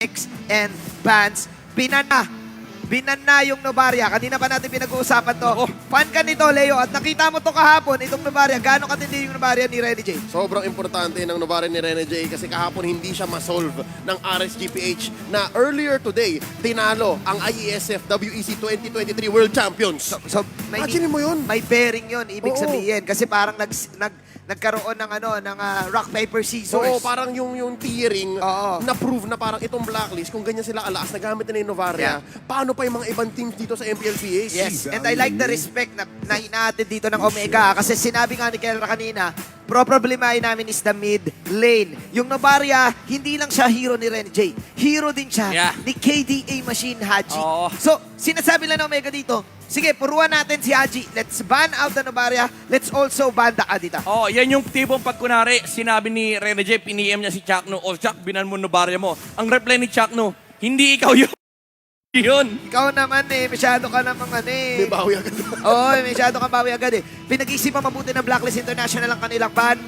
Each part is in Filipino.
and bans. Binana yung Novaria. Kanina pa natin pinag-uusapan to. Fan ka nito, Leo. At nakita mo to kahapon, itong Novaria. Gaano katindi yung Novaria ni Rene J? Sobrang importante ng Novaria ni Rene J kasi kahapon hindi siya ma-solve ng RSGPH na earlier today, tinalo ang IESF WEC 2023 World Champions. So Imagine mo yun. May bearing yun, ibig Oo. sabihin. Kasi parang nagkaroon ng rock, paper, scissors. Oo, parang yung tiering Oo. na-prove na parang itong blacklist, kung ganyan sila alaas, nagamit na yung Novaria, paano pa yung mga ibang teams dito sa MPLPAC? Yes, and I like the respect na hinahatid dito ng Omega kasi sinabi nga ni Kelra kanina, problemahin namin is the mid lane. Yung Novaria, hindi lang siya hero ni Ren J. Hero din siya ni KDA Machine Haji. Oo. So, sinasabi lang ng Omega dito, sige, puruan natin si Haji. Let's ban out the Novaria. Let's also ban the Adita. Oh, yan yung tipong pagkunari, sinabi ni Rene J, piniem niya si Chakno, o Chak, binan mo Novaria mo. Ang reply ni Chakno, hindi ikaw yun. Yun. Ikaw naman masyado ka namang May bawi agad. Oo, masyado kang bawi agad Pinag-isipan mabuti ng Blacklist International ang kanilang ban.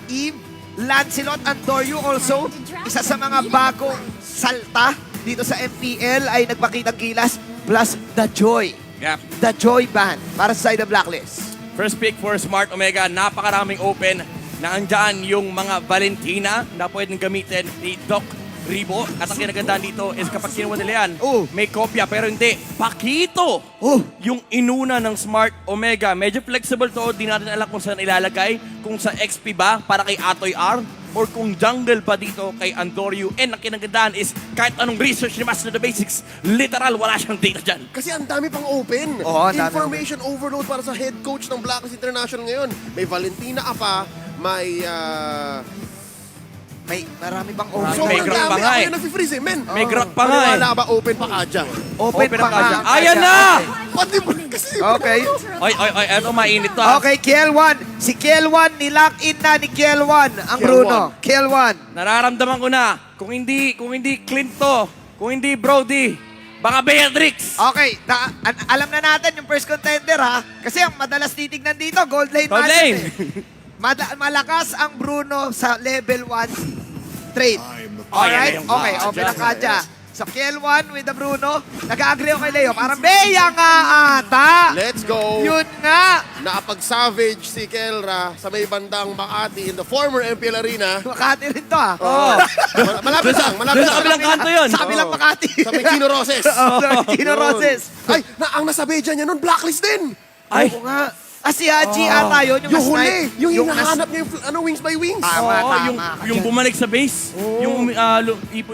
Eve, Lancelot, and Doryu also, isa sa mga bagong salta dito sa MPL ay nagpakitang gilas plus The Joy. Yep. The Joy ban para sa side of Blacklist. First pick for Smart Omega, napakaraming open na andyan yung mga Valentina na pwedeng gamitin ni Doc Ribo. At ang kinagandaan dito is kapag kinuha nila yan, may kopya pero hindi. Pakito! Yung inuna ng Smart Omega. Medyo flexible to, di natin alam kung saan ilalagay. Kung sa XP ba, para kay Atoy R, or kung jungle pa dito kay Andoryu. And ang kinagandaan is kahit anong research ni Master the Basics, literal wala siyang data dyan. Kasi ang dami pang open. Oo, ang dami Information overload para sa head coach ng Blacklist International ngayon. May Valentina pa, may... May marami pang Marami. open. May sobrang graph pa dami. nga Ako eh. yung nag-freeze men. May graph pa nga eh. Wala ba open pa kadya? Open pa nga. Ayan na! Pati ba kasi... Okay. Oy, eto mainit to. Okay, Kiel1. Si Kiel1, nilock in na ni Kiel1 ang Bruno. Kiel1. Nararamdaman ko na, kung hindi Clint to, kung hindi Brody, baka Beatrix. Okay, alam na natin yung first contender ha. Kasi ang madalas titignan dito, gold lane. Gold matchup, lane. Malakas ang Bruno sa level 1 trade. Alright? Ayan, Okay, Kadya. open ang Kadya. So, Kiel1 with the Bruno. Nag-agree ako kay Leo. Parang Beya nga ata. Let's go! Yun nga. Nakapag-savage si Kelra sa may bandang Makati in the former MPL Arena. Makati rin to ha. Oh. Malapit lang, malapit Doon sa lang. kabilang kanto yun. Sa kabilang Makati. Sa may Chino Roses. Sa Kino Roses. Ay, ang nasabeja niya nun, blacklist din. Ay, Oo nga. Si Haji ata yun. Yung huli, snipe. yung nas- hinahanap niya yung wings by wings. Tama, oo, tama. yung bumalik sa base,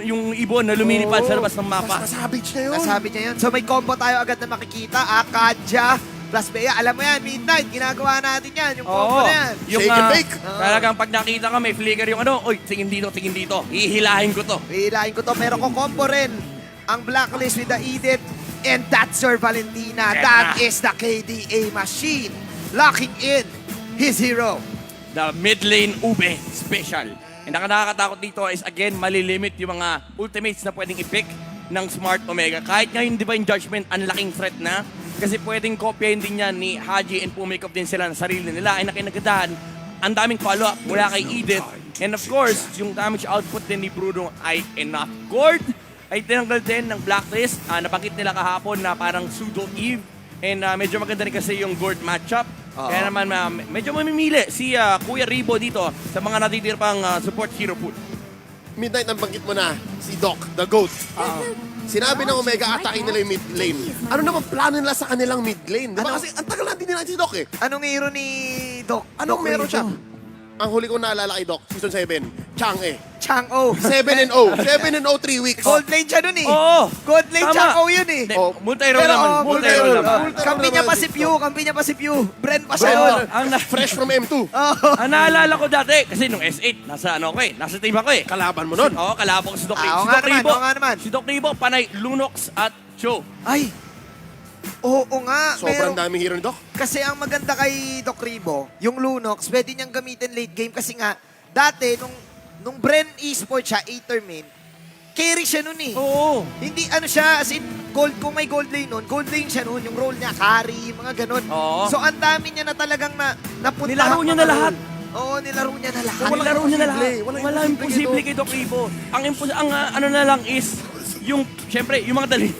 yung ibon na lumilipad sa labas ng mapa. Nasabage niya yun. Nasabi niya yun. So may combo tayo agad na makikita. Kadya plus Bea. Alam mo yan, midnight. Ginagawa natin yan. Yung combo na yan. Yung, Shake and bake. Talagang pag nakita ka, may flicker yung oy, tingin dito. Hihilahin ko to. Hihilahin ko to. Pero kung combo rin ang Blacklist with the Edith and that's Sir Valentina. Eto That na. is the KDA machine. Locking in his hero. The mid lane ube special. And ang nakakatakot dito is again, malilimit yung mga ultimates na pwedeng i-pick ng Smart Omega. Kahit ngayon Divine Judgment, ang laking threat na. Kasi pwedeng kopyahin din yan ni Haji and pumake up din sila ng sarili nila. Ay nakinagandaan, ang daming follow-up mula kay Edith. And of course, yung damage output din ni Bruno ay enough. Gord ay tinanggal din ng Blacklist. Nabanggit nila kahapon na parang pseudo Eve. And medyo maganda rin kasi yung Gord matchup. Kaya naman medyo mamimili si Kuya Ribo dito sa mga natitira pang support hero pool. Midnight ang banggit mo na, si Doc, the GOAT. Sinabi ng Omega, atake nila yung mid lane. Ano naman plano nila sa kanilang mid lane? Diba? Ano? Kasi ang tagal natin nila si Doc eh. Anong hero ni Doc? Anong Doc meron Rizo? siya? Ang huli ko naalala kay Doc, season 7, Chang'e. Chang'o. 7-0. 7-0, 3 weeks. Gold lane siya nun eh. Oo. Gold lane Tama. Chang'o yun eh. Oh, Multi-roll naman. Multi-roll naman. Kampi niya pa si Pew. Kampi niya pa si Pew. Brent pa siya Oo. nun. Fresh from M2. Ang naalala ko dati, kasi nung S8, nasa team ako eh. Kalaban mo nun. Oo, kalabo ko si Doc Oo Ribo. nga naman, oo nga naman. Si Doc Ribo, panay Lunox at Cho. Ay. Oo nga. Sobrang pero- daming hero ni Doc. Kasi ang maganda kay Doc Ribo, yung Lunox, pwede niyang gamitin late game kasi nga, dati, nung Bren Esports siya, 8er main, carry siya nun eh. Oo. Hindi ano siya, as in, gold, kung may gold lane nun, gold lane siya nun, yung role niya, carry, mga ganun. Oo. So, ang dami niya na talagang napuntahan. Nilaro niya mga na lahat. role. Oo, nilaro niya na lahat. Walang laro niya na lahat. imposible. Walang Walang imposible imposible kay Doc Ribo. Ano na lang is, yung, syempre, yung mga daliri.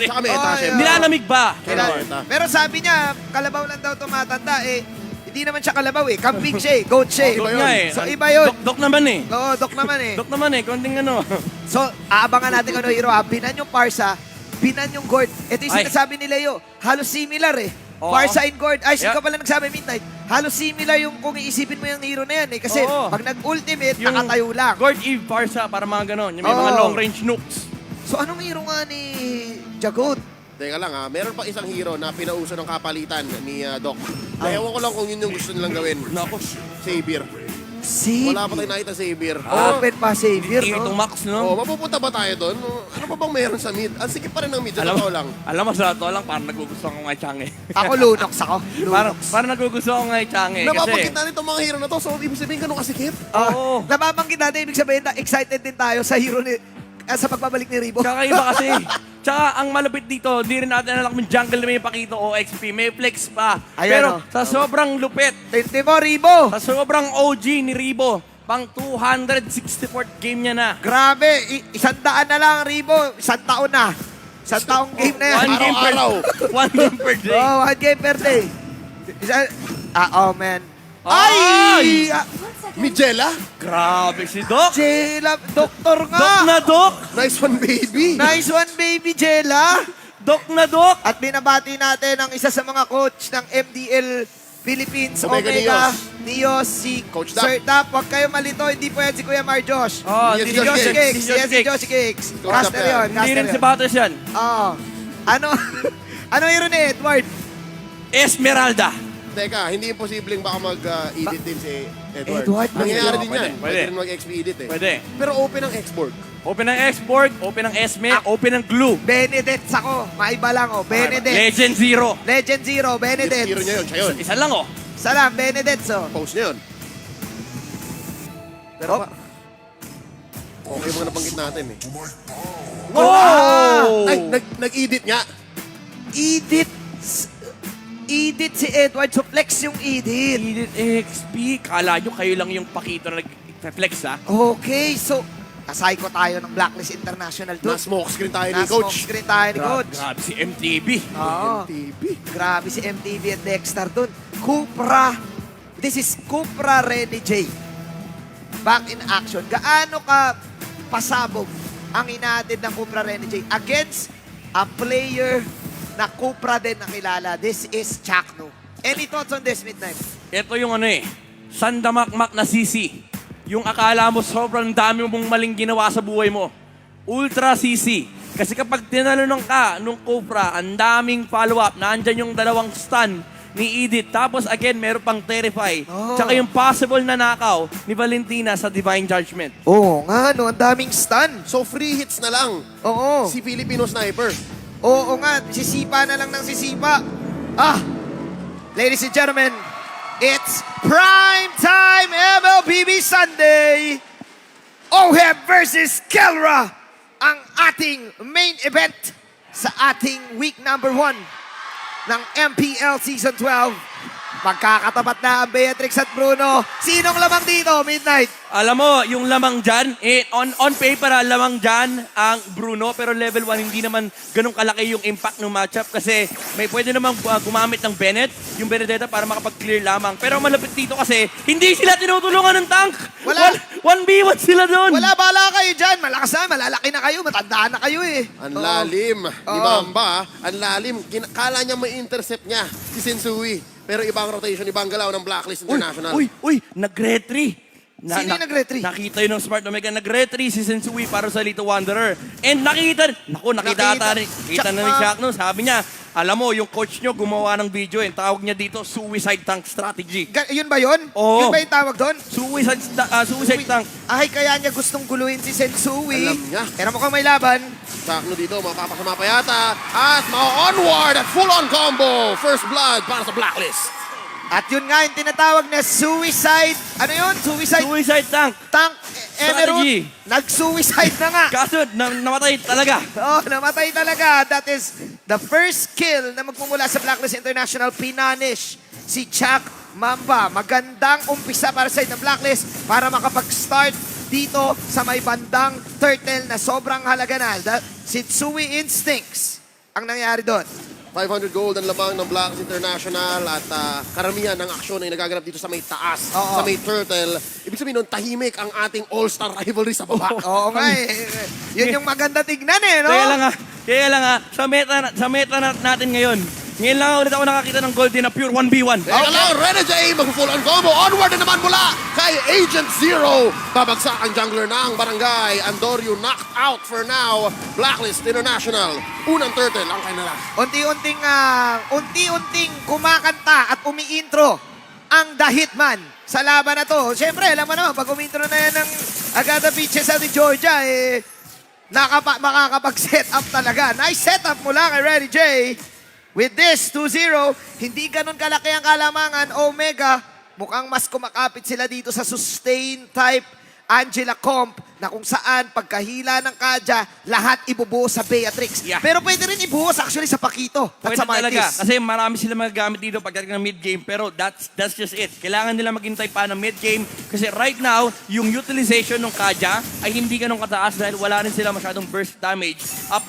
Saka meta, Oh, syempre. Nilalamig ba? Kailangan. Pero sabi niya, kalabaw lang daw tumatanda eh. Hindi naman siya kalabaw eh. Kambing siya eh. Goat siya eh. Doc nga eh. So iba yun. Doc naman eh. Oo, Doc naman eh. Doc naman eh, konting ano. So, aabangan natin ano, Hero. Binan yung Parsa, binan yung Gord. Ito yung Ay. sinasabi ni Leo. Halos similar eh. Oo. Parsa and Gord. Ay, Yeah. ikaw pala nagsabi, Midnight. Halos similar yung kung iisipin mo yung hero na yan eh. Kasi Oo. pag nag-ultimate, nakatayo lang. Gord Eve Parsa, para mga ganon. Yung may mga Oo. long range nukes. So, anong hero nga ni Jagot? Teka lang ha, meron pa isang hero na pinauso ng kapalitan ni Doc. Ewan ko lang kung yun yung gusto nilang gawin. Nako. Savior. Si Wala pa tayo nakita Savior. Open pa savior, Tito no? Max, Oh, no? mapupunta ba tayo doon? Ano pa bang meron sa mid? Ang sikip pa rin ng mid, Alam totoo lang. Alam mo, sa totoo lang, parang nagugustuhan ko nga Changi. Ako, Lunox ako. parang, Lunox. parang nagugustuhan ko nga Changi. Napapanggit Kasi, natin itong mga hero na to, so ibig sabihin ganun kasikip? Oo. Nababanggit natin, ibig sabihin na excited din tayo sa hero ni... sa pagbabalik ni Ribo. Tsaka iba kasi. Tsaka ang malupit dito, di rin natin alam kung jungle na may pakito o XP. May flex pa. Ayan, Pero oh. sa sobrang lupit, Tinte mo, Ribo! sa sobrang OG ni Ribo, pang 264th game niya na. Grabe, 100 na lang, Ribo. 1 taon na. 1 taong game na yan. One game per Araw-araw. One game per day. Oh, 1 game per day. Oh, man. Ay! Ay! Ah, Midjela? Grabe si Doc. Jela, doktor nga. Doc na Doc. Nice one, baby. Nice one, baby Jela. Doc na Doc. At binabati natin ang isa sa mga coach ng MDL Philippines, Omega Omega Nios, si Coach Dap. Sir Dap. Huwag kayo malito, hindi po yan si Kuya Mar Josh. Oh, Yes, si Josh Josh Josh Cakes. Cakes. Si Yes, si Cakes. Josh Cakes. Coach Caster Dap yan. yun. Hindi Caster rin si yun. Batos yan. Oo. Ano? Ano hero ni Edward? Esmeralda. Teka, hindi imposibleng baka mag-edit din si Edward. Edward, Nangyayari pwede. din yan. Pwede. Pwede rin mag-XP edit eh. Pwede. Pero open ang export. Open ang export, open ang Esme, open ang glue. Benedict ako. Maiba lang oh. Benedict. Legend Zero. Legend Zero. Benedict. Hero niya yun, siya yun. Isa lang oh. Salam, Benedict. So. Post niya yun. Pero pa, okay mga nabanggit natin eh. Oh! Ay, nag-edit nga. Edit. Edit si Edward. So flex yung edit. Edit XP. Kala nyo kayo lang yung pakito na nag-reflex ha? Okay, so kasay ko tayo ng Blacklist International doon. Na-smoke screen tayo ni Na-smoke Coach. screen tayo ni Coach. Grabe si MTV. Oo. TV. Grabe si MTV at Dexter doon. Cupra. This is Cupra Rene J. Back in action. Gaano ka pasabog ang inaatid ng Cupra Rene J against a player na Cupra din nakilala. This is Chakno. Any thoughts on this, Midnight? Ito yung ano eh, sandamakmak na sisi. Yung akala mo sobrang dami mong maling ginawa sa buhay mo. Ultra sisi. Kasi kapag tinanong ka nung Cobra, ang daming follow-up, nandyan yung dalawang stun ni Edith. Tapos again, meron pang Terrify. Oh. Tsaka yung possible na nakaw ni Valentina sa Divine Judgment. Oo nga, no. Ang daming stun. So free hits na lang Oo. si Filipino Sniper. Oo nga, sisipa na lang ng sisipa. Ah! Ladies and gentlemen, it's prime time MLBB Sunday. OHEB versus Kelra, ang ating main event sa ating week number 1 ng MPL Season 12. Magkakatapat na ang Beatrix at Bruno. Sinong lamang dito, Midnight? Alam mo, yung lamang dyan, on paper lamang dyan ang Bruno, pero level 1 hindi naman ganun kalaki yung impact ng matchup kasi may pwede namang gumamit ng Bennett, yung Benedetta para makapag-clear lamang. Pero ang malapit dito kasi, hindi sila tinutulungan ng tank. Wala. 1v1 sila doon. Wala, bala kayo dyan. Malakas na, malalaki na kayo, matandaan na kayo eh. Ang Oo. lalim. Di Oo. ba, Amba? Ang lalim. Kala niya may intercept niya si Sensui. Pero ibang rotation, ibang galaw ng Blacklist International. Uy, nag-retry. Sino yung nag-retry? Nakita yun ng Smart Omega. Nag-retry si Sensui para sa Little Wanderer. And nakita Nakita. na ni Shaq no. Sabi niya, alam mo, yung coach nyo gumawa ng video. Tawag niya dito, suicide tank strategy. Yun ba yun? Oo. Yun ba yung tawag doon? Suicide tank. Ay, kaya niya gustong guluhin si Sensui. Alam niya. Pero mukhang may laban. Sakno dito, mapapasama pa yata. At ma-onward at full-on combo. First blood para sa Blacklist. At yun nga yung tinatawag na suicide. Ano yun? Suicide Suicide tank. tank. Strategy. Nag-suicide na nga. Kaso, namatay talaga. Oh, namatay talaga. That is the first kill na magmumula sa Blacklist International. Pinanish si Chuck Mamba, magandang umpisa para sa ng Blacklist para makapag-start dito sa may bandang turtle na sobrang halaga na. Sitsui Instincts ang nangyari doon. 500 gold ang lamang ng Blacklist International at karamihan ng aksyon ay nagaganap dito sa may taas, Oo. sa may turtle. Ibig sabihin nun, tahimik ang ating all-star rivalry sa baba. Oo nga eh. Yun yung maganda tignan eh, no? Kaya lang nga, sa meta natin ngayon, ngayon lang ulit ako nakakita ng golden na pure 1v1. Teka lang, Renegade mag-full on combo. Onward na naman mula kay Agent Zero. Babagsak ang jungler ng barangay. Andoryu knocked out for now. Blacklist International. Unang turtle ang kanila. Unti-unting kumakanta at umi-intro ang The Hitman sa laban na to. Siyempre, alam mo naman, pag umi-intro na yan ng Agada Beaches sa Georgia, makakapag-set up talaga. Nice setup mula kay Ready J. With this, 2-0, hindi ganun kalaki ang kalamangan. Omega, mukhang mas kumakapit sila dito sa sustain type Angela Comp na kung saan pagkahila ng Kaja, lahat ibubuhos sa Beatrix. Yeah. Pero pwede rin ibuhos actually sa Pakito at Pwede sa talaga. Martis. Kasi marami sila magagamit dito pagdating ng mid-game. Pero that's just it. Kailangan nila maghintay pa ng mid-game. Kasi right now, yung utilization ng Kaja ay hindi ganun kataas dahil wala rin sila masyadong burst damage. Up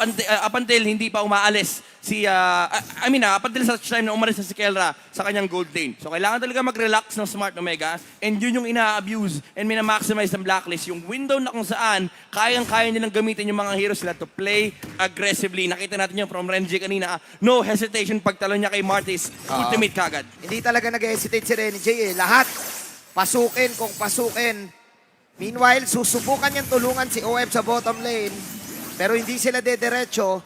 until hindi pa umaalis up until sa time na umalis na si Kelra sa kanyang gold lane. So kailangan talaga mag-relax ng Smart Omega and yun yung ina-abuse and mina-maximize ng Blacklist. Yung window na kung saan kayang-kaya nilang gamitin yung mga heroes nila to play aggressively. Nakita natin yun from Renji kanina. No hesitation pagtalo niya kay Martis. Ultimate kagad. Hindi talaga nag-hesitate si Renny J eh. Lahat, pasukin kung pasukin. Meanwhile, susubukan niyang tulungan si OF sa bottom lane. Pero hindi sila dediretso.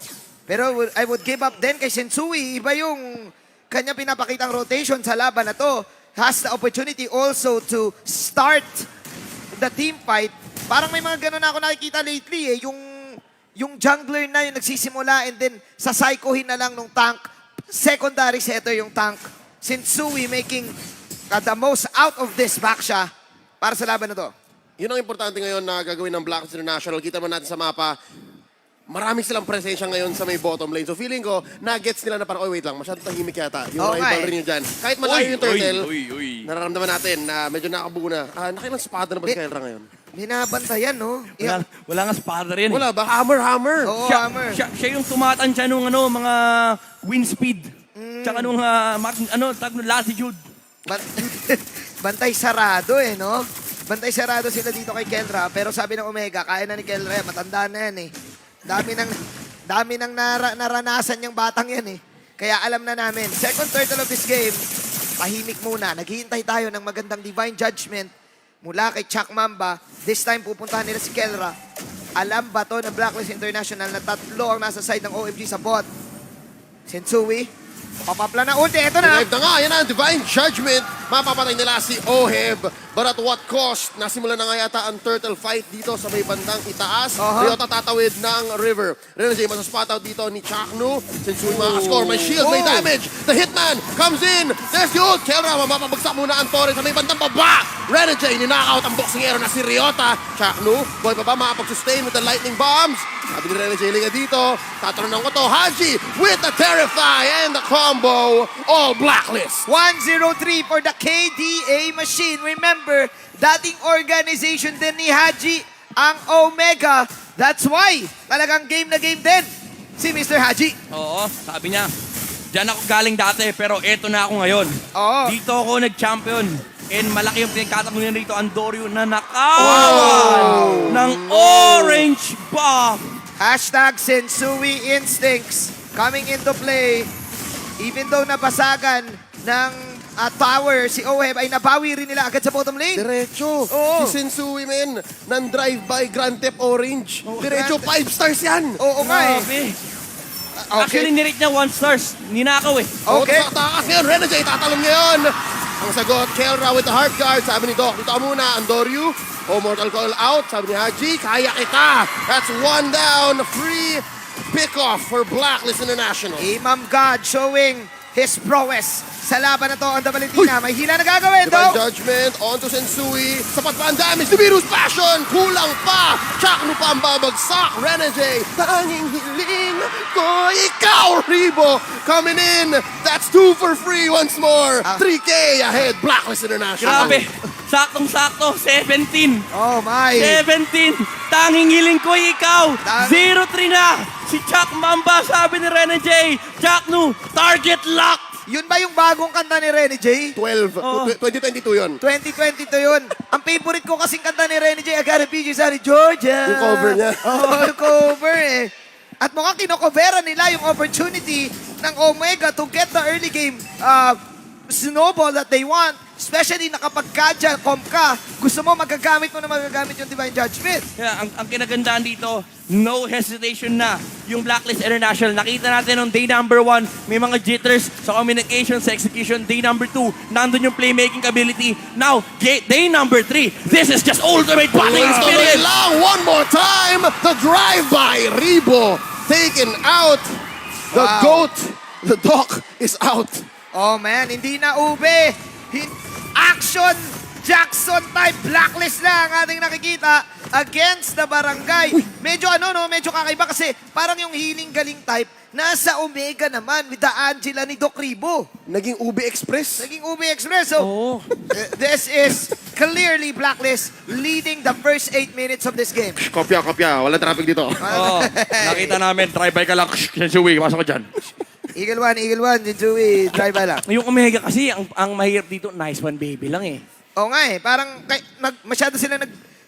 Pero I would give up din kay Sensui. Iba yung kanya pinapakitang rotation sa laban na to. Has the opportunity also to start the team fight. Parang may mga ganun na ako nakikita lately eh. Yung jungler na yung nagsisimula and then sasaikohin na lang nung tank. Secondary setter yung tank. Sensui making the most out of this back siya para sa laban na to. Yun ang importante ngayon na gagawin ng Blacklist International. Kita mo natin sa mapa, marami silang presensya ngayon sa may bottom lane. So feeling ko, na-gets nila na parang, oy wait lang, masyadong tahimik yata. Yung rivalry nyo dyan. Kahit malayo yung turtle, nararamdaman natin na medyo nakabuo na. Nakilang spada na ba si Kelra ngayon? Binabantayan, no? Wala nga spada rin. Wala ba? Hammer. Oo, Siya, Hammer. siya yung tumatansya nung mga wind speed. Tsaka nung latitude. Bantay sarado eh, no? Bantay sarado sila dito kay Kelra. Pero sabi ng Omega, kaya na ni Kelra, matanda na yan eh. Dami nang naranasan yung batang yan eh. Kaya alam na namin. Second turtle of this game, tahimik muna. Naghihintay tayo ng magandang divine judgment mula kay Chuck Mamba. This time pupuntahan nila si Kelra. Alam ba to ng Blacklist International na tatlo ang nasa side ng OMG sa bot? Sensui, papapla na ulti. Ito na. Live na nga, yan ang divine judgment. Mapapatay nila si Oheb. But at what cost? Nasimulan na nga yata ang turtle fight dito sa may bandang itaas. Ryota tatawid ng river. Renegade masaspot out dito ni Chaknu. Sensui makakascore. May shield, may damage. The Hitman comes in. There's the ult. Kelra, mapapabagsak muna ang Torres sa may bandang baba. Renegade, ninakaut ang boxingero na si Ryota. Chaknu, boy pa ba makapag-sustain with the lightning bombs? Sabi ni Renegade liga dito. Tatanong ko to. Haji with the Terrify and the combo. All Blacklist. 1-0-3 for the KDA machine. Remember, dating organization din ni Haji ang Omega. That's why talagang game na game din si Mr. Haji. Oo, sabi niya, diyan ako galing dati pero eto na ako ngayon. Oo. Dito ako nag-champion. And malaki yung pinagkatapunan rito ang Doryu na nakawan ng orange buff. Hashtag Sensui Instincts coming into play. Even though nabasagan ng tower, si Oheb ay nabawi rin nila agad sa bottom lane. Diretso. Oo. Si Sensui, men, ng drive-by Grand Theft Orange. Diretso, 5 stars yan. Oo nga eh. Grabe. Actually, nirate niya 1 stars. Ninakaw eh. Okay. Takas ngayon, Renegade, tatalon ngayon. Ang sagot, Kelra with the heart guard. Sabi ni Doc, dito ka muna, Andoryu. Mortal Coil out. Sabi ni Haji, kaya kita. That's 1 down. Free pick-off for Blacklist International. Imam God showing his prowess sa laban na to. Ang Valentina, may hila na gagawin, Divine though. Judgment, on to Sensui. Sapat pa ang damage. Nibiru's Passion, kulang pa. Chaknu pa ang babagsak. Renegade, tanging hiling Kung ikaw, Rebo, coming in. That's 2 for free once more. 3K ahead, Blacklist International. Grabe. Saktong-sakto. 17. Oh my. 17. Tanging hiling ko ikaw. 0-3 na. Si Chuck Mamba, sabi ni Rene J. Chuck Nu, target lock. Yun ba yung bagong kanta ni Rene J? 12. Oo. 2022 yun. 2022 yun. Ang favorite ko kasing kanta ni Rene J, I got a picture sa Georgia. Yung cover niya. Oo, yung cover eh. At mukhang kinocoveran nila yung opportunity ng Omega to get the early game snowball that they want. Especially na kapag ka, comp ka, gusto mo magagamit mo na magagamit yung Divine Judgment. Yeah, ang kinagandaan dito, no hesitation na yung Blacklist International. Nakita natin nung day number 1, may mga jitters sa communication, sa execution. Day number 2, nandun yung playmaking ability. Now, day number 3, this is just ultimate batting Tuloy experience. lang, one more time. The drive-by, Rebo, taken out. The Wow. GOAT, the Doc is out. Oh man, hindi na ube. Action Jackson type blacklist na ang ating nakikita against the Barangay. Medyo medyo kakaiba kasi parang yung healing galing type nasa Omega naman with the Angela ni Doc Rebo. Naging Ube Express. Naging Ube Express. So, Oo. this is clearly Blacklist leading the first 8 minutes of this game. Kopya. Walang traffic dito. Oh, nakita namin, try-by ka lang. Sensui, masok ka dyan. Eagle 1, Jinjui, drive by lang. Yung Omega kasi, ang mahirap dito, nice one baby lang eh. Oo nga eh, parang masyado sila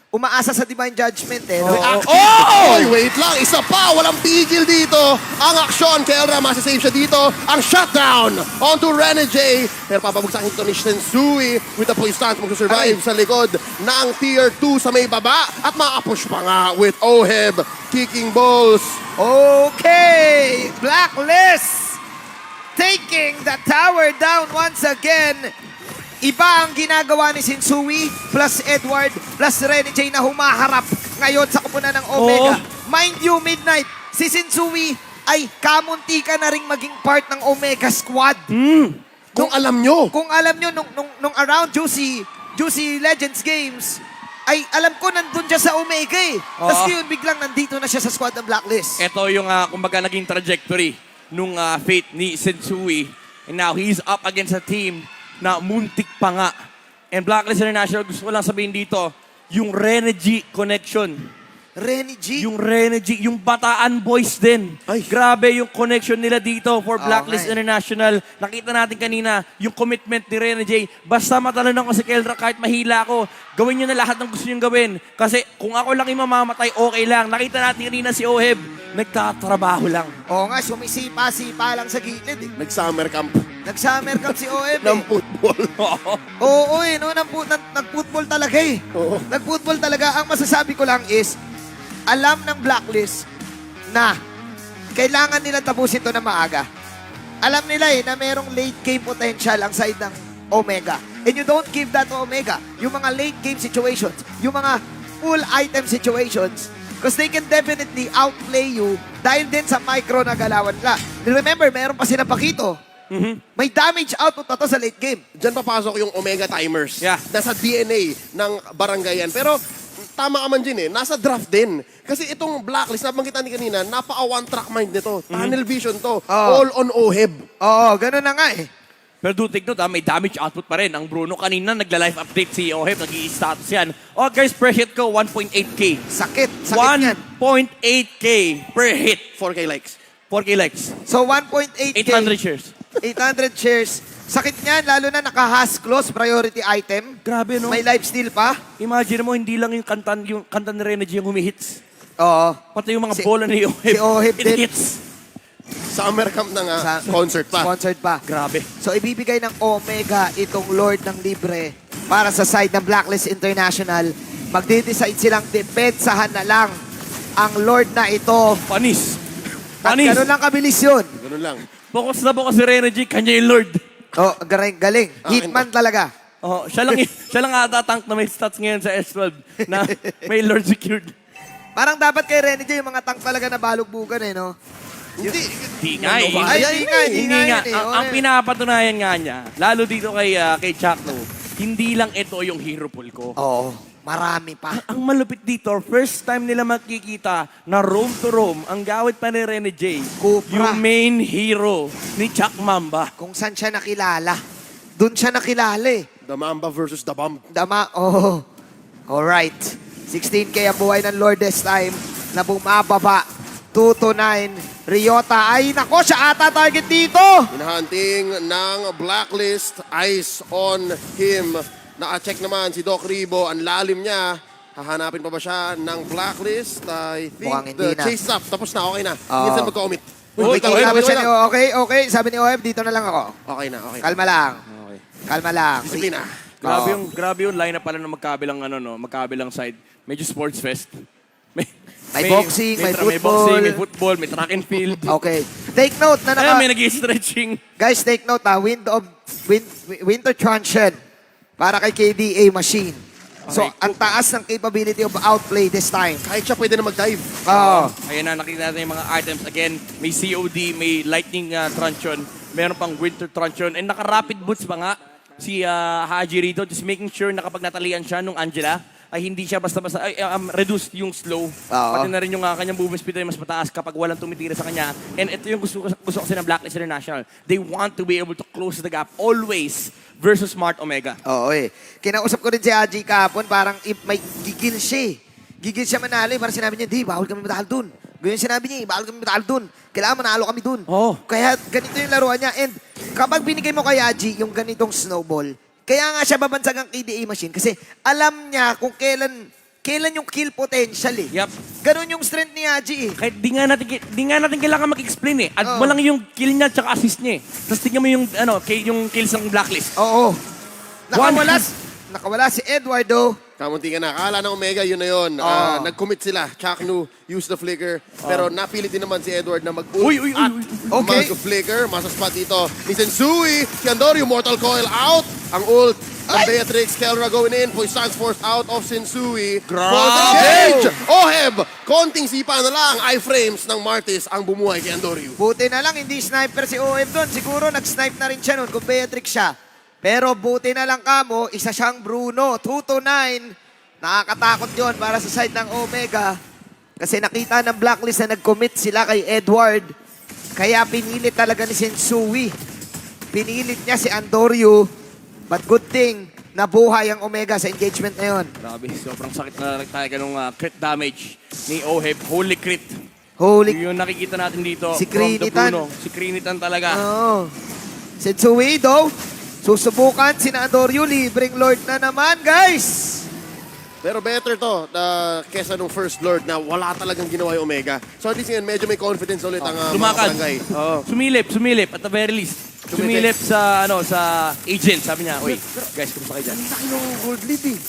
umaasa sa Divine Judgment eh. No? Oh! Oy, wait lang. Isa pa. Walang pigil dito. Ang aksyon. Kelra, masasave siya dito. Ang shutdown onto Rene J. Pero papabagsakin ito ni Shensui with the point stance. Magsusurvive sa likod ng tier 2 sa may baba. At makapush pa nga with Oheb kicking balls. Okay, Blacklist taking the tower down once again. Iba ang ginagawa ni Shinsui plus Edward plus Rene J na humaharap ngayon sa kupunan ng Omega. Mind you, Midnight, si Shinsui ay kamuntika na ring maging part ng Omega squad. Kung alam nyo. Kung alam nyo, nung around Juicy Legends Games, ay alam ko nandun siya sa Omega eh. Tapos yun, biglang nandito na siya sa squad ng Blacklist. Ito yung, kumbaga, naging trajectory nung fate ni Shinsui. And now, he's up against a team na muntik pa nga. And Blacklist International, gusto ko lang sabihin dito, yung Rene G connection. Rene G? Yung Rene G, yung Bataan Boys din. Ay. Grabe yung connection nila dito for Blacklist nga eh. International. Nakita natin kanina yung commitment ni Rene J. Basta matalanan ko si Keldra kahit mahila ako, gawin nyo na lahat ng gusto nyo gawin. Kasi kung ako lang yung mamamatay, okay lang. Nakita natin kanina si Oheb, nagtatrabaho lang. Oo nga, sumisipa-sipa lang sa gilid eh. Nag-summer camp Nag-summer camp si OM ng eh. football. Oo eh, no? Nag-football talaga eh. Oo. Nag-football talaga. Ang masasabi ko lang is, alam ng Blacklist na kailangan nila tapusin ito na maaga. Alam nila eh na merong late game potential ang side ng Omega. And you don't give that to Omega. Yung mga late game situations, yung mga full item situations, because they can definitely outplay you dahil din sa micro na galawan nila. Remember, meron pa sila Pakito. May damage output na to sa late game. Diyan papasok yung Omega timers. Yeah. Nasa DNA ng barangayan. Pero tama ka man din eh. Nasa draft din. Kasi itong Blacklist, nabanggitan ni kanina, napaka-one-track mind nito. Tunnel vision to. All on Oheb. Oo, ganun na nga eh. Pero do take note, may damage output pa rin. Ang Bruno kanina, nagla-live update si Oheb, nag-i-status yan. Oh guys, per hit ko, 1.8K. Sakit yan. 1.8K per hit. 4K likes. 4K likes. So 1.8K. 800 shares. 800 shares. Sakit niyan, lalo na naka-has close priority item. Grabe, no? May lifesteal pa. Imagine mo, hindi lang yung kanta ni Rene G yung humihits. Oo. Pati yung mga Si- bola ni Oheb. si Oheb it din. hits. Summer camp na nga. Concert pa. Sponsored pa. Grabe. So ibibigay ng Omega itong Lord ng Libre para sa side ng Blacklist International. Magde-decide silang depensahan na lang ang Lord na ito. Panis. At Panis. gano'n lang kabilis yun. Ganun lang. Focus na focus si Rene G, kanya yung Lord. Oh, galing. Hitman talaga. Oh, siya lang ata tank na may stats ngayon sa S12 na may Lord secured. Parang dapat kay Rene J, yung mga tank talaga na balugbugan eh, no? Hindi. Di nga eh. Ay, hindi nga nga. yun eh. Ang Okay. pinapatunayan nga niya, lalo dito kay Chuck, no, hindi lang ito yung hero pool ko. Oo. marami pa. Ang malupit dito, first time nila makikita na roam to roam, ang gawit pa ni Rene J, Cupra. yung main hero ni Chuck Mamba. Kung saan siya nakilala. Doon siya nakilala eh. The Mamba versus the Bomb. Oh. Alright. 16K ang buhay ng Lord this time na bumababa. 2-9. Ryota. Ay, nako, siya ata target dito. Hinahunting ng Blacklist. Eyes on him. Naka-check naman si Doc Ribo. Ang lalim niya. Hahanapin pa ba siya ng Blacklist? I think Mukhang hindi the na. chase up. Tapos na, okay na. Oo. Minsan magka-commit. Uy, Okay, okay, sabi okay siya lang. ni okay. Sabi ni OF, dito na lang ako. Okay na, okay. Kalma lang. Okay. Kalma lang. Disiplina. Grabe yung lineup pala ng magkabilang magkabilang side. Medyo sports fest. May boxing, may May football. boxing, may football, may track and field. Okay. Take note na Ay, may nag-stretching. Guys, take note winter truncheon para kay KDA Machine. So, Okay. ang taas ng capability of outplay this time. Kahit siya pwede na mag-dive. Oh. Ayan na, nakita natin yung mga items. Again, may COD, may lightning truncheon, meron pang winter truncheon, and naka-rapid boots pa nga si Haji rito, just making sure na kapag natalian siya nung Angela, ay hindi siya basta-basta, reduced yung slow. Pati na rin yung kanyang movement speed ay mas mataas kapag walang tumitira sa kanya. And ito yung gusto kasi ng Blacklist International. They want to be able to close the gap always versus Smart Omega. Oo eh. Kinausap ko rin si Haji kahapon, parang may gigil siya eh. Gigil siya manalo eh. Parang sinabi niya, di, bawal kami matalo dun. Ganyan sinabi niya, bawal kami matalo dun. Kailangan manalo kami dun. Oh. Kaya ganito yung laruan niya. And kapag binigay mo kay Haji yung ganitong snowball, kaya nga siya babansag ang KDA Machine kasi alam niya kung kailan yung kill potential eh. Yup. Ganon yung strength ni Haji eh. Kahit di nga natin kailangan mag-explain eh. At Oo. mo lang yung kill niya tsaka assist niya eh. Tapos tingnan mo yung kills ng Blacklist. Oo. Nakawala, One nakawala si Eduardo. Kamunti ka na. Akala ng Omega, yun na yun. Nag-commit sila. Chaknu, use the flicker. Pero napilit din naman si Edward na mag-ult Uy. at Okay. mag-flicker. Masa-spot dito ni Sensui. Kiandorio, Mortal Coil out. Ang ult. Ang Ay! Beatrix, Kelra going in. Voice Force out of Sensui. Grabe! For the change! Oheb! Konting sipa na lang. Iframes ng Martis ang bumuhay kay Andorio. Buti na lang, hindi sniper si OM doon. Siguro nag-snipe na rin siya noon kung Beatrix siya. Pero buti na lang kamo, isa siyang Bruno. 2-9. Nakakatakot yon para sa side ng Omega. Kasi nakita ng Blacklist na nag-commit sila kay Edward. Kaya pinilit talaga ni Sensui. Pinilit niya si Andorio. But good thing, nabuhay ang Omega sa engagement na yon. Grabe, sobrang sakit na tayo ganung crit damage ni Oheb. Holy crit. Holy... Yung nakikita natin dito Si from the Krinitan. Bruno. Si Krinitan talaga. Oo. Sensui though, susubukan si Andorio. Libreng Lord na naman, guys. Pero better to kesa nung First Lord na wala talagang ginawa yung Omega. So at least ngayon, medyo may confidence ulit ang mga Lumakad. barangay. Sumilip at the very least. Sumilip sa agent. Sabi niya, "Uy, guys, kumusta kayo dyan?" Laki ng gold lead eh.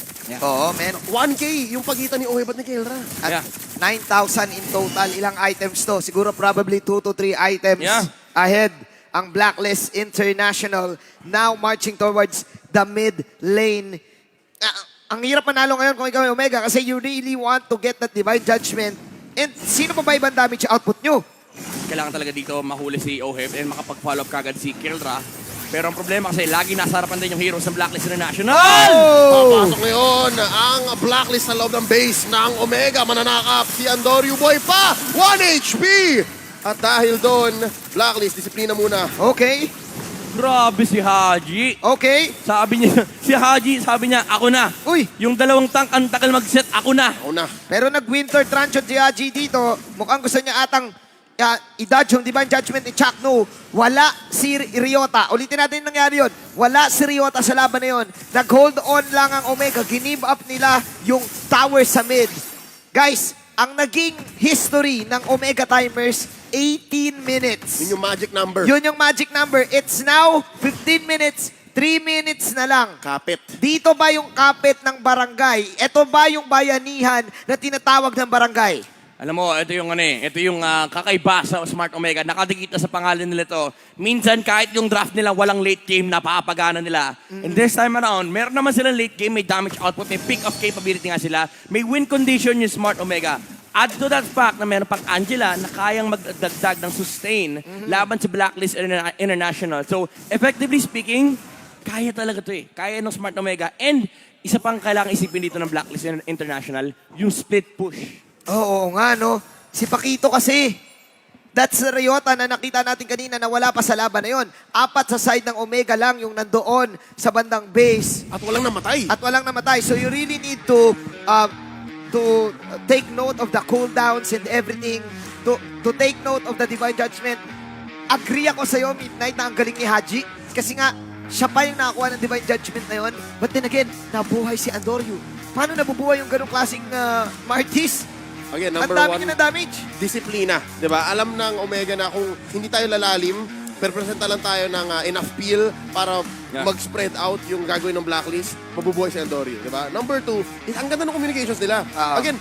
Oo, men. 1K yung pagitan ni Oheb at ni Kelra. At Yeah. 9,000 in total. Ilang items to? Siguro probably 2 to 3 items Yeah. ahead ang Blacklist International. Now marching towards the mid lane. Ang hirap manalo ngayon kung ikaw ay Omega kasi you really want to get that Divine Judgment. And sino pa ba ibang damage output nyo? Kailangan talaga dito mahuli si Oheb and makapag-follow up kagad si Kelra. Pero ang problema kasi lagi nasa harapan din yung heroes ng Blacklist International. Oh! Papasok ngayon ang blacklist sa loob ng base ng Omega. Mananakap si Andorio Boy pa. 1 HP! At dahil doon, blacklist, disiplina muna. Okay. Grabe si Haji. Okay. Sabi niya, si Haji, sabi niya, ako na. Uy! Yung dalawang tank, ang tagal mag-set, ako na. Ako na. Pero nag-winter truncheon si Haji dito. Mukhang gusto niya atang i-dodge yung Divine Judgment ni Chaknu. Wala si Ryota. Ulitin natin yung nangyari yun. Wala si Ryota sa laban na yun. Nag-hold on lang ang Omega. Give up nila yung tower sa mid. Guys, ang naging history ng Omega Timers, 18 minutes. Yun yung magic number. Yun yung magic number. It's now 15 minutes. 3 minutes na lang. Kapit. Dito ba yung kapit ng barangay? Ito ba yung bayanihan na tinatawag ng barangay? Alam mo, ito yung kakaiba sa Smart Omega. Nakadikit na sa pangalan nila to. Minsan, kahit yung draft nila, walang late game, napapagana nila. And this time around, meron naman silang late game, may damage output, may pick-off capability nga sila, may win condition yung Smart Omega. Add to that fact na meron pang Angela na kayang magdagdag ng sustain laban sa Blacklist International. So, effectively speaking, kaya talaga to eh. Kaya ng Smart Omega. And isa pang kailangan isipin dito ng Blacklist International, yung split push. Oo nga, no? Si Paquito kasi, that's Ryota na nakita natin kanina na wala pa sa laban na yon. 4 sa side ng Omega lang yung nandoon sa bandang base. At walang namatay. At walang namatay. So you really need to take note of the cooldowns and everything. To take note of the Divine Judgment. Agree ako sa'yo, Midnight, na ang galing ni Haji. Kasi nga, siya pa yung nakakuha ng Divine Judgment na yon. But then again, nabuhay si Andoryu. Paano nabubuhay yung ganong klaseng Martis? Again, Ang number dami 1, niya ng damage. disiplina. Diba? Alam ng Omega na kung hindi tayo lalalim, perpresenta lang tayo ng enough peel para mag-spread out yung gagawin ng Blacklist, mabubuhay si Andoryu. Diba? Number 2, ang ganda ng communications nila. Again,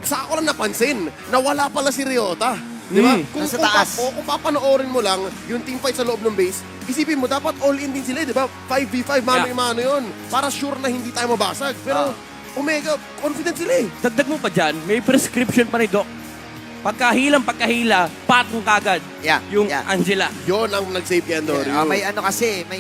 sa ako lang napansin na wala pala si Ryota. Diba? Nasa taas. Kung papanoorin mo lang yung teamfight sa loob ng base, isipin mo, dapat all-in din sila, di ba? 5v5, mano-mano yun. Para sure na hindi tayo mabasag. Pero Omega, confident sila eh. Dagdag mo pa dyan, may prescription pa ni Doc. Pagkahila, patong kagad. Yeah, Yung yeah. Angela. Yon ang nag-save kay Andoryu. May ano kasi, may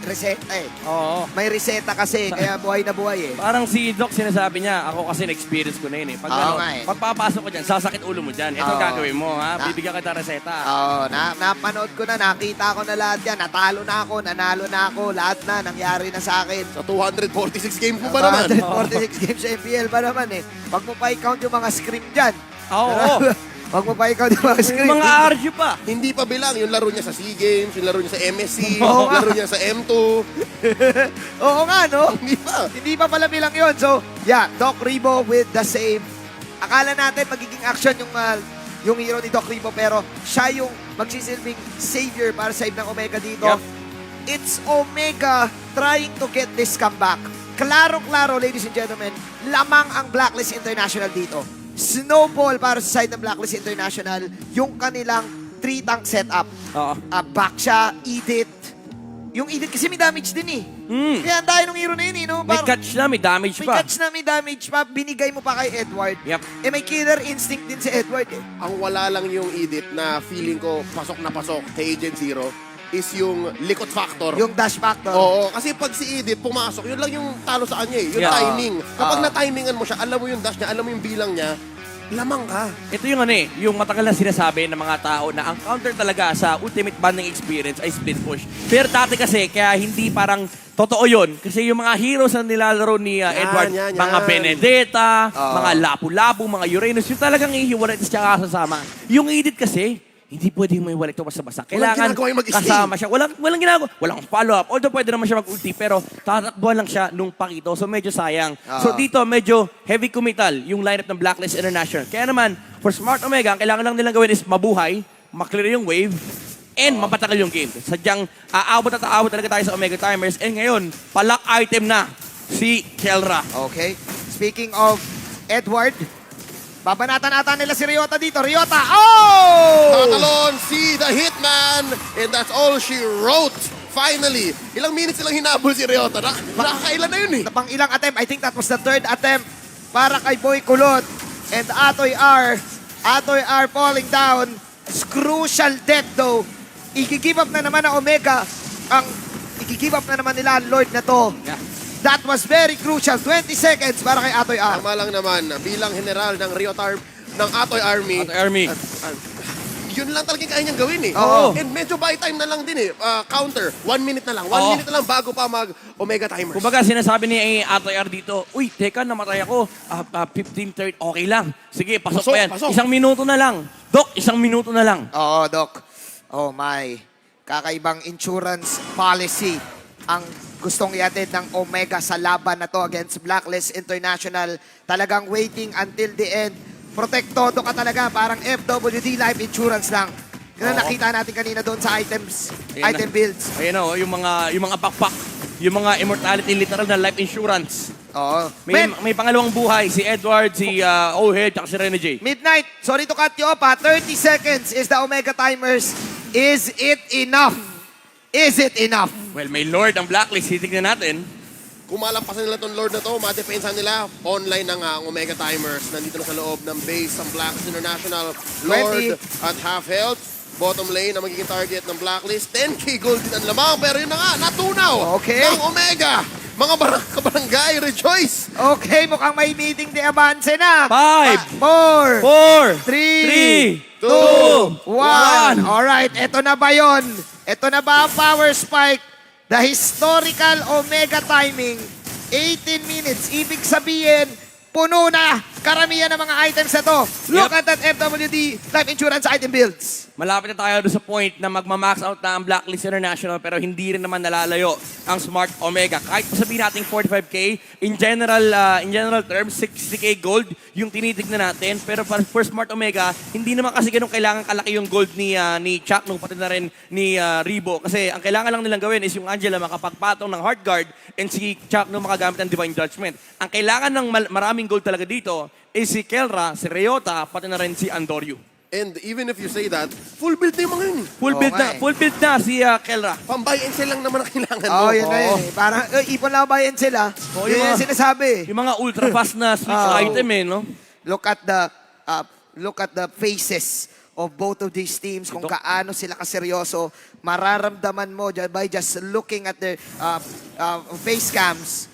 reseta eh. Oo. May reseta kasi, kaya buhay na buhay eh. Parang si Doc sinasabi niya, ako kasi na-experience ko na yun eh. Pag, Oo nga eh. pag papasok ko dyan, sasakit ulo mo dyan. Ito Oo. gagawin mo ha, bibigyan kita reseta. Oo, napanood ko na, nakita ko na lahat yan. Natalo na ako, nanalo na ako, lahat na, nangyari na sa akin. Sa 246 games mo ba naman? 146 games sa MPL ba naman eh. Wag mo pa i-count yung mga scrim dyan. Oo. Wag mo pa i-count yung mga scrim. Yung mga RG pa. Hindi pa bilang yung laro niya sa SEA Games, yung laro niya sa MSC, Oo nga. laro niya sa M2. Oo nga, no? Hindi pa. Hindi pa pala bilang yun. So, yeah, Doc Rebo with the save. Akala natin magiging action yung hero ni Doc Rebo, pero siya yung magsisilbing savior para save ng Omega dito. Yup. It's Omega trying to get this comeback. Klaro-klaro, ladies and gentlemen, lamang ang Blacklist International dito. Snowball para sa side ng Blacklist International, yung kanilang 3-tank setup. Oo. Baksha, Edith. Yung Edith kasi may damage din eh. Kaya ang dahil ng hero na yun eh. No? May Parang- catch na, may damage may pa. catch na, may damage pa. Binigay mo pa kay Edward. Yep. Eh may killer instinct din si Edward eh. Ang wala lang yung edit na feeling ko pasok na pasok kay Agent Zero is yung likot factor. Yung dash factor. Oo, kasi pag si Edith pumasok, yun lang yung talo sa kanya eh. Yung Yeah. timing. Kapag na-timingan mo siya, alam mo yung dash niya, alam mo yung bilang niya, lamang ka. Ito yung ano eh, yung matagal na sinasabi ng mga tao na ang counter talaga sa ultimate banding experience ay split push. Pero dati kasi, kaya hindi parang totoo yun. Kasi yung mga heroes na nilalaro ni Edward, yan. mga Benedetta, Oo. mga Lapu-Lapu, mga Uranus, yung talagang ihiwalay at saka kasama. Yung Edith kasi, hindi pwedeng may walay ito basta-basta. Kailangan ginagawa yung mag-stay. kasama siya. Walang ginagawa. Walang follow-up. Although pwede naman siya mag-ulti, pero tatakbuhan lang siya nung Paquito. So medyo sayang. So dito, medyo heavy committal yung lineup ng Blacklist International. Kaya naman, for Smart Omega, ang kailangan lang nilang gawin is mabuhay, maklear yung wave, and mapatagal yung game. Sadyang aabot at aabot talaga tayo sa Omega Timers. And ngayon, palak item na si Kelra. Okay. Speaking of Edward, babanatan-atan nila si Ryota dito. Ryota, oh! Tatalon si The Hitman, and that's all she wrote. Finally, ilang minutes silang hinabol si Ryota. Nakakailan na yun eh. Pang ilang attempt, I think that was the 3rd attempt para kay Boy Kulot and Atoy R. Atoy R falling down. Crucial death though. I-give up na naman ng Omega. I-give up na naman nila ang Lord na to. Yeah. That was very crucial. 20 seconds para kay Atoy R. Tama lang naman, bilang general ng ng Atoy Army, Atoy Army. yun lang talaga yung kaya niyang gawin eh. Oo. And medyo buy time na lang din eh. Counter, 1 minute na lang. 1 Oo. minute na lang bago pa mag-Omega Timers. Kumbaga, sinasabi ni Atoy R dito, uy, teka, namatay ako. 15-30, okay lang. Sige, pasok Pasok, pa yan. pasok. 1 minuto na lang. Doc, 1 minuto na lang. Oo, Doc. Oh my. Kakaibang insurance policy ang gustong iatid ng Omega sa laban na to against Blacklist International. Talagang waiting until the end. Protect todo ka talaga. Parang FWD life insurance lang. Yun ang Oo. nakita natin kanina doon sa items, Ayan item na. builds. Ayun o, yung mga pakpak. Yung mga immortality, literal na life insurance. Oo. May pangalawang buhay, si Edward, si Ohead, at si Rene J. Midnight, sorry to cut you off ha. 30 seconds is the Omega Timers. Is it enough? Is it enough? Well, may Lord ang Blacklist. Titignan natin. Kung malampasan nila tong Lord na to, madepensa nila. Online na nga ang Omega Timers. Nandito na sa loob ng base ng Blacklist International. Lord 20. at half health. Bottom lane na magiging target ng Blacklist. 10k gold din ang lamang. Pero yun na nga, natunaw Okay. ng Omega. Mga kabarangay, rejoice! Okay, mukhang may meeting de avance na. 5, 4, 4, 3, 2, 1. 1. Alright, eto na ba yun? Eto na ba ang power spike? The historical Omega timing. 18 minutes. Ibig sabihin, puno na karamihan ng mga items na to. Look at that FWD Life Insurance item builds. Malapit na tayo doon sa point na magmamax out na ang Blacklist International pero hindi rin naman nalalayo ang Smart Omega. Kahit sabihin natin 45K, in general terms, 60K gold yung tinitignan natin. Pero for Smart Omega, hindi naman kasi ganun kailangan kalaki yung gold ni Chuck nung pati na rin ni Rebo. Kasi ang kailangan lang nilang gawin is yung Angela makapagpatong ng Heart Guard and si Chuck nung makagamit ng Divine Judgment. Ang kailangan ng maraming gold talaga dito is si Kelra, si Ryota, pati na rin si Andoryu. And even if you say that, full build na yung mga yun. Full build na, full build na si Kelra. Pang-buy and sell lang naman ang kailangan mo. Oh, yun na yun. Parang ipon lang bayan sila. Oo, Yun yung yung mga- sinasabi. Yung mga ultra fast na switch item no? Look at the faces of both of these teams, kung gaano sila kaseryoso. Mararamdaman mo by just looking at their face cams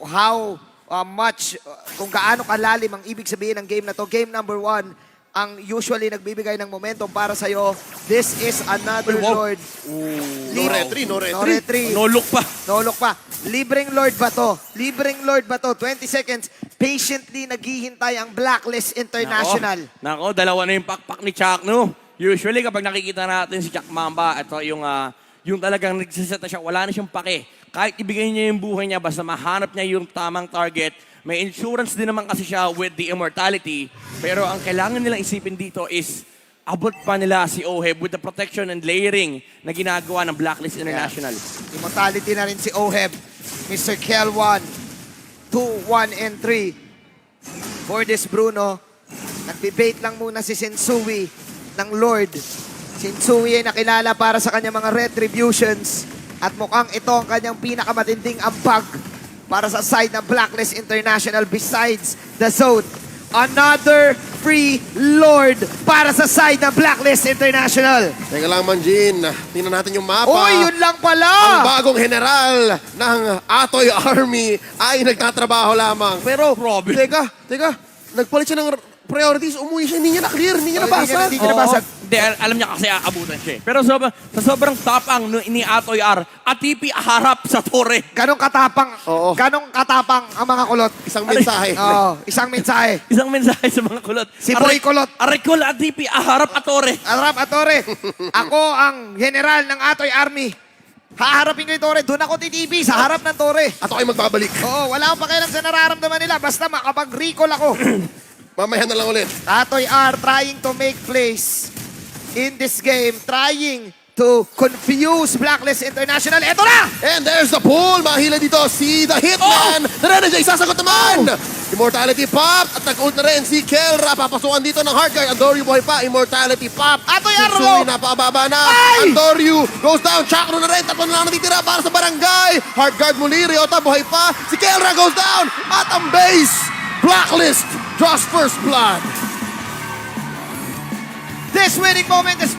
how much, kung gaano kalalim ang ibig sabihin ng game na to. Game number 1, ang usually nagbibigay ng momentum para sa'yo. This is another Wow. Lord. No retry, no retry. No retry. No look pa. No look pa. Libreng Lord ba to? Libreng Lord ba to? 20 seconds. Patiently naghihintay ang Blacklist International. Nako, dalawa na yung pakpak ni Chuck, no? Usually, kapag nakikita natin si Chuck Mamba, ito yung talagang nagsaseta siya, wala na siyang pake. Kahit ibigay niya yung buhay niya, basta mahanap niya yung tamang target. May insurance din naman kasi siya with the immortality. Pero ang kailangan nilang isipin dito is abot pa nila si Oheb with the protection and layering na ginagawa ng Blacklist International. Immortality na rin si Oheb. Mr. Kel1. 2, 1, and 3. For this Bruno, nagbibait lang muna si Sensui ng Lord. Sensui ay nakilala para sa kanyang mga retributions. At mukhang ito ang kanyang pinakamatinding ambag para sa side ng Blacklist International besides the Zone. Another free Lord para sa side ng Blacklist International. Teka lang, Manjin. Tingnan natin yung mapa. Uy, yun lang Ang pala! bagong general ng Atoy Army ay nagtatrabaho lamang. Pero, Grabe. teka. Nagpalit siya ng priorities. Umuwi siya, hindi niya na-clear, hindi niya nabasa. Hindi niya nabasag. Hindi, alam niya kasi aabutan siya. Pero sa sobrang tapang ni Atoy R, Atipi harap sa tore. Ganong katapang, Oo. ganong katapang ang mga kulot. Isang mensahe. Oo, isang mensahe. Isang mensahe sa mga kulot. Si Boy Kulot. Arikol, Atipi, harap atore. Arap Atore, ako ang general ng Atoy Army. Haharapin ko yung Tore. Doon ako titipi sa harap ng Tore. At ako ay magbabalik. Oo, wala akong pakialam sa nararamdaman nila. Basta makapag-recall ako. Mamaya na lang ulit. Atoy R trying to make plays in this game. Trying to confuse Blacklist International. Eto na! And there's the pull. Mahila dito si The Hitman. Narenajay, sasagot naman. Immortality Pop. At nag-ult na rin si Kelra. Papasukan dito ng Heart Guard. Andoryu buhay pa. Immortality Pop. Atoy R, Sensui napakababa na. Ay! Andoryu goes down. Chakro na rin. Tatlo na lang natitira para sa barangay. Heart Guard muli. Ryota buhay pa. Si Kelra goes down. At ang base. Blacklist draws first blood. This winning moment is